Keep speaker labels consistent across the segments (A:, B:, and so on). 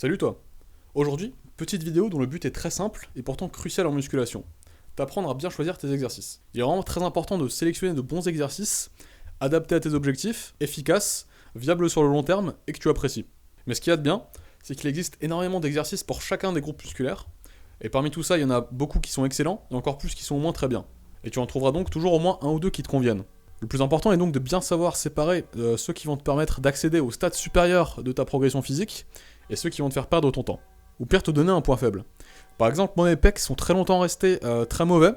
A: Salut toi. Aujourd'hui, petite vidéo dont le but est très simple et pourtant crucial en musculation. T'apprendre à bien choisir tes exercices. Il est vraiment très important de sélectionner de bons exercices, adaptés à tes objectifs, efficaces, viables sur le long terme et que tu apprécies. Mais ce qu'il y a de bien, c'est qu'il existe énormément d'exercices pour chacun des groupes musculaires, et parmi tout ça, il y en a beaucoup qui sont excellents et encore plus qui sont au moins très bien. Et tu en trouveras donc toujours au moins un ou deux qui te conviennent. Le plus important est donc de bien savoir séparer ceux qui vont te permettre d'accéder au stade supérieur de ta progression physique et ceux qui vont te faire perdre ton temps. Ou pire te donner un point faible. Par exemple, moi mes pecs sont très longtemps restés très mauvais,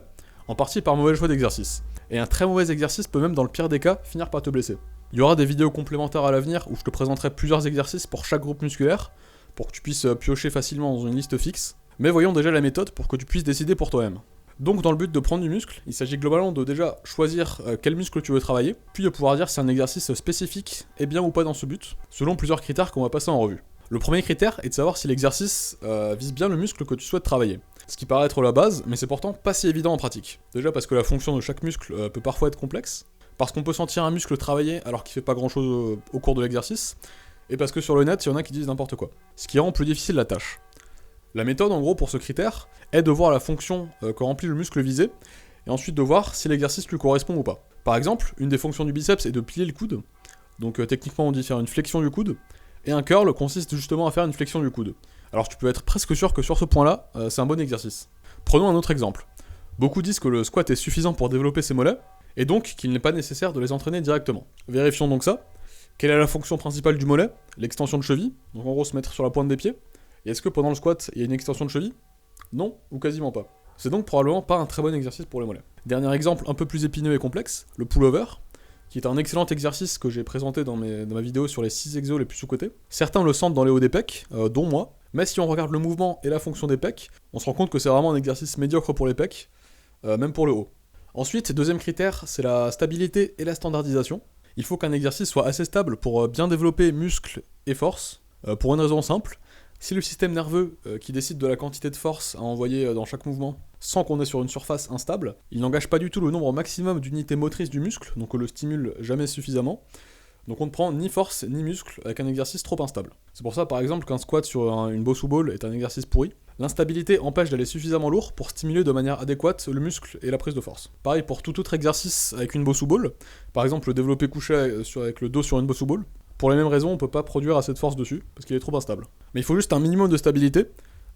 A: en partie par mauvais choix d'exercice. Et un très mauvais exercice peut même dans le pire des cas finir par te blesser. Il y aura des vidéos complémentaires à l'avenir où je te présenterai plusieurs exercices pour chaque groupe musculaire, pour que tu puisses piocher facilement dans une liste fixe. Mais voyons déjà la méthode pour que tu puisses décider pour toi-même. Donc dans le but de prendre du muscle, il s'agit globalement de déjà choisir quel muscle tu veux travailler, puis de pouvoir dire si un exercice spécifique est bien ou pas dans ce but, selon plusieurs critères qu'on va passer en revue. Le premier critère est de savoir si l'exercice vise bien le muscle que tu souhaites travailler. Ce qui paraît être la base, mais c'est pourtant pas si évident en pratique. Déjà parce que la fonction de chaque muscle peut parfois être complexe, parce qu'on peut sentir un muscle travailler alors qu'il fait pas grand chose au cours de l'exercice, et parce que sur le net, il y en a qui disent n'importe quoi. Ce qui rend plus difficile la tâche. La méthode en gros pour ce critère est de voir la fonction que remplit le muscle visé, et ensuite de voir si l'exercice lui correspond ou pas. Par exemple, une des fonctions du biceps est de plier le coude, donc techniquement on dit faire une flexion du coude, et un curl consiste justement à faire une flexion du coude. Alors tu peux être presque sûr que sur ce point-là, c'est un bon exercice. Prenons un autre exemple. Beaucoup disent que le squat est suffisant pour développer ses mollets, et donc qu'il n'est pas nécessaire de les entraîner directement. Vérifions donc ça. Quelle est la fonction principale du mollet? L'extension de cheville, donc en gros se mettre sur la pointe des pieds. Et est-ce que pendant le squat, il y a une extension de cheville? Non, ou quasiment pas. C'est donc probablement pas un très bon exercice pour les mollets. Dernier exemple un peu plus épineux et complexe, le pullover, qui est un excellent exercice que j'ai présenté dans ma vidéo sur les 6 exos les plus sous-cotés. Certains le sentent dans les hauts des pecs, dont moi, mais si on regarde le mouvement et la fonction des pecs, on se rend compte que c'est vraiment un exercice médiocre pour les pecs, même pour le haut. Ensuite, deuxième critère, c'est la stabilité et la standardisation. Il faut qu'un exercice soit assez stable pour bien développer muscles et force, pour une raison simple. Si le système nerveux qui décide de la quantité de force à envoyer dans chaque mouvement, sans qu'on est sur une surface instable, il n'engage pas du tout le nombre maximum d'unités motrices du muscle, donc on le stimule jamais suffisamment. Donc on ne prend ni force ni muscle avec un exercice trop instable. C'est pour ça par exemple qu'un squat sur une Bosu Ball est un exercice pourri. L'instabilité empêche d'aller suffisamment lourd pour stimuler de manière adéquate le muscle et la prise de force. Pareil pour tout autre exercice avec une Bosu Ball, par exemple le développé couché avec le dos sur une Bosu Ball. Pour les mêmes raisons, on peut pas produire assez de force dessus, parce qu'il est trop instable. Mais il faut juste un minimum de stabilité,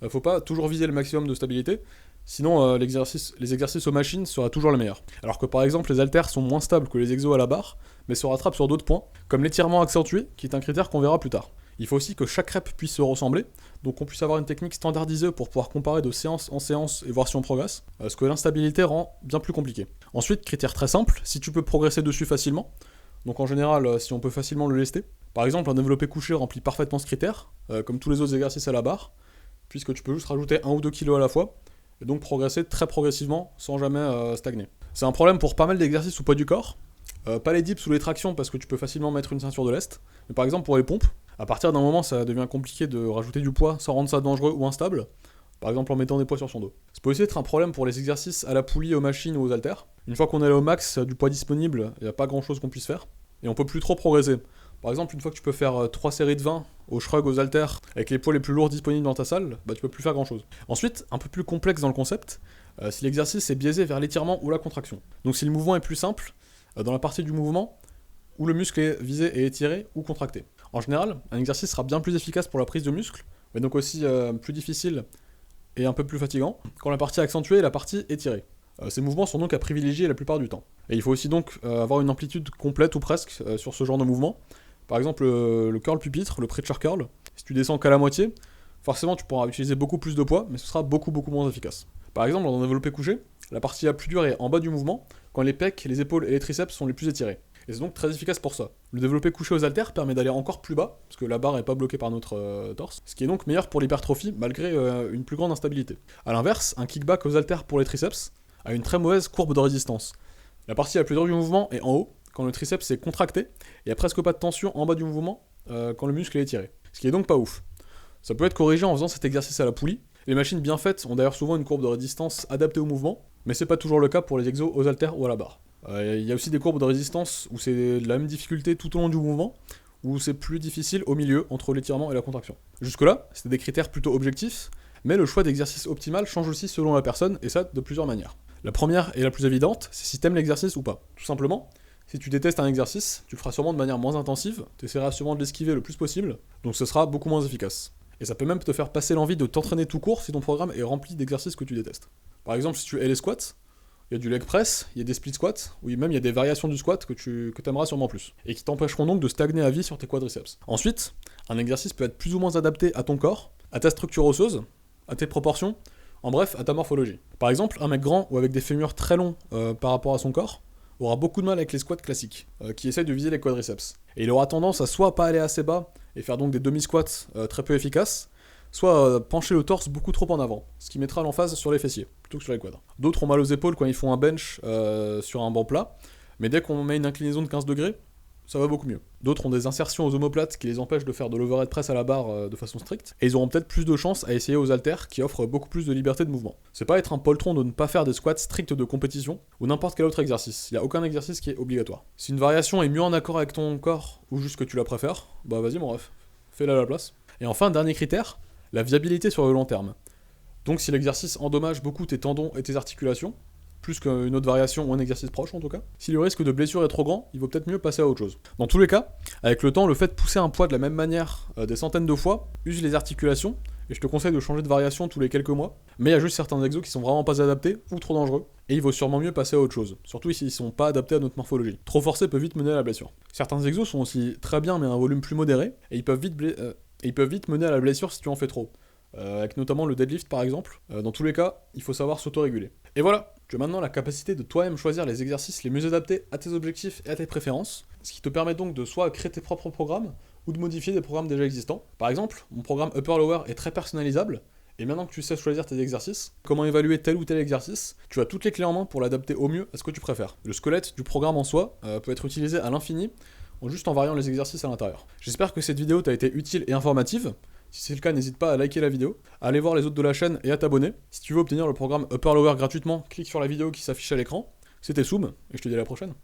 A: faut pas toujours viser le maximum de stabilité, sinon les exercices aux machines seraient toujours les meilleurs. Alors que par exemple les haltères sont moins stables que les exos à la barre, mais se rattrapent sur d'autres points, comme l'étirement accentué, qui est un critère qu'on verra plus tard. Il faut aussi que chaque rep puisse se ressembler, donc on puisse avoir une technique standardisée pour pouvoir comparer de séance en séance et voir si on progresse, ce que l'instabilité rend bien plus compliqué. Ensuite, critère très simple, si tu peux progresser dessus facilement, donc en général, si on peut facilement le lester. Par exemple, un développé couché remplit parfaitement ce critère, comme tous les autres exercices à la barre, puisque tu peux juste rajouter 1 ou 2 kilos à la fois, et donc progresser très progressivement sans jamais stagner. C'est un problème pour pas mal d'exercices ou poids du corps, pas les dips ou les tractions parce que tu peux facilement mettre une ceinture de lest, mais par exemple pour les pompes, à partir d'un moment ça devient compliqué de rajouter du poids sans rendre ça dangereux ou instable, par exemple en mettant des poids sur son dos. Ça peut aussi être un problème pour les exercices à la poulie, aux machines ou aux haltères. Une fois qu'on est au max du poids disponible, il n'y a pas grand chose qu'on puisse faire, et on peut plus trop progresser. Par exemple, une fois que tu peux faire 3 séries de 20 au shrug, aux haltères, avec les poids les plus lourds disponibles dans ta salle, bah tu peux plus faire grand chose. Ensuite, un peu plus complexe dans le concept, si l'exercice est biaisé vers l'étirement ou la contraction. Donc si le mouvement est plus simple, dans la partie du mouvement où le muscle est visé et étiré ou contracté. En général, un exercice sera bien plus efficace pour la prise de muscle, mais donc aussi plus difficile et un peu plus fatigant, quand la partie accentuée est la partie étirée. Ces mouvements sont donc à privilégier la plupart du temps. Et il faut aussi donc avoir une amplitude complète ou presque sur ce genre de mouvement. Par exemple, le curl pupitre, le preacher curl, si tu descends qu'à la moitié, forcément tu pourras utiliser beaucoup plus de poids, mais ce sera beaucoup moins efficace. Par exemple, dans un développé couché, la partie la plus dure est en bas du mouvement, quand les pecs, les épaules et les triceps sont les plus étirés. Et c'est donc très efficace pour ça. Le développé couché aux haltères permet d'aller encore plus bas, parce que la barre n'est pas bloquée par notre torse, ce qui est donc meilleur pour l'hypertrophie, malgré une plus grande instabilité. A l'inverse, un kickback aux haltères pour les triceps a une très mauvaise courbe de résistance. La partie la plus dure du mouvement est en haut, quand le triceps est contracté, et il n'y a presque pas de tension en bas du mouvement, quand le muscle est étiré. Ce qui est donc pas ouf. Ça peut être corrigé en faisant cet exercice à la poulie. Les machines bien faites ont d'ailleurs souvent une courbe de résistance adaptée au mouvement, mais c'est pas toujours le cas pour les exos aux haltères ou à la barre. Il y a aussi des courbes de résistance où c'est de la même difficulté tout au long du mouvement, ou c'est plus difficile au milieu entre l'étirement et la contraction. Jusque-là, c'était des critères plutôt objectifs, mais le choix d'exercice optimal change aussi selon la personne, et ça de plusieurs manières. La première et la plus évidente, c'est si t'aimes l'exercice ou pas. Tout simplement, si tu détestes un exercice, tu le feras sûrement de manière moins intensive, tu essaieras sûrement de l'esquiver le plus possible, donc ce sera beaucoup moins efficace. Et ça peut même te faire passer l'envie de t'entraîner tout court si ton programme est rempli d'exercices que tu détestes. Par exemple, si tu hais les squats, il y a du leg press, il y a des split squats, ou même il y a des variations du squat que tu aimeras sûrement plus, et qui t'empêcheront donc de stagner à vie sur tes quadriceps. Ensuite, un exercice peut être plus ou moins adapté à ton corps, à ta structure osseuse, à tes proportions, en bref, à ta morphologie. Par exemple, un mec grand ou avec des fémurs très longs par rapport à son corps aura beaucoup de mal avec les squats classiques, qui essayent de viser les quadriceps. Et il aura tendance à soit pas aller assez bas, et faire donc des demi-squats très peu efficaces, soit pencher le torse beaucoup trop en avant, ce qui mettra l'emphase sur les fessiers, plutôt que sur les quads. D'autres ont mal aux épaules quand ils font un bench sur un banc plat, mais dès qu'on met une inclinaison de 15 degrés, ça va beaucoup mieux. D'autres ont des insertions aux omoplates qui les empêchent de faire de l'overhead press à la barre de façon stricte, et ils auront peut-être plus de chance à essayer aux haltères qui offrent beaucoup plus de liberté de mouvement. C'est pas être un poltron de ne pas faire des squats stricts de compétition, ou n'importe quel autre exercice, il n'y a aucun exercice qui est obligatoire. Si une variation est mieux en accord avec ton corps, ou juste que tu la préfères, bah vas-y mon ref, fais-la à la place. Et enfin, dernier critère, la viabilité sur le long terme. Donc si l'exercice endommage beaucoup tes tendons et tes articulations, plus qu'une autre variation ou un exercice proche en tout cas, si le risque de blessure est trop grand, il vaut peut-être mieux passer à autre chose. Dans tous les cas, avec le temps, le fait de pousser un poids de la même manière des centaines de fois use les articulations, et je te conseille de changer de variation tous les quelques mois, mais il y a juste certains exos qui sont vraiment pas adaptés ou trop dangereux, et il vaut sûrement mieux passer à autre chose, surtout s'ils sont pas adaptés à notre morphologie. Trop forcé peut vite mener à la blessure. Certains exos sont aussi très bien mais à un volume plus modéré, et ils peuvent vite mener à la blessure si tu en fais trop. Avec notamment le deadlift par exemple. Dans tous les cas, il faut savoir s'autoréguler. Et voilà, tu as maintenant la capacité de toi-même choisir les exercices les mieux adaptés à tes objectifs et à tes préférences, ce qui te permet donc de soit créer tes propres programmes, ou de modifier des programmes déjà existants. Par exemple, mon programme Upper-Lower est très personnalisable, et maintenant que tu sais choisir tes exercices, comment évaluer tel ou tel exercice, tu as toutes les clés en main pour l'adapter au mieux à ce que tu préfères. Le squelette du programme en soi peut être utilisé à l'infini, juste en variant les exercices à l'intérieur. J'espère que cette vidéo t'a été utile et informative. Si c'est le cas, n'hésite pas à liker la vidéo, à aller voir les autres de la chaîne et à t'abonner. Si tu veux obtenir le programme Upper Lower gratuitement, clique sur la vidéo qui s'affiche à l'écran. C'était Soum, et je te dis à la prochaine.